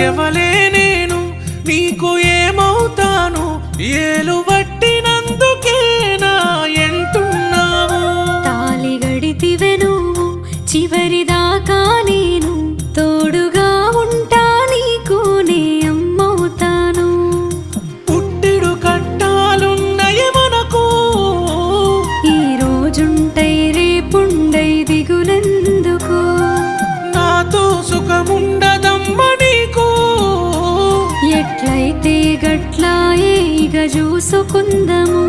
ఎవలే నేను నీకు ఏమవుతాను ఏలు పట్టినందుకేనా ఎంటున్నావు తాలి గడితివె నువ్వు చివరిదాకా నేను తోడుగా ఉంటా నీకు నే అమ్మవుతాను పుట్టిడు కట్టాలున్నయ మనకు ఈ రోజుంటై రేపుండై దిగులెందుకు నాతో సుఖముండదమ్మ నీకు ఎట్లయితే గట్లాయే ఇక చూసుకుందము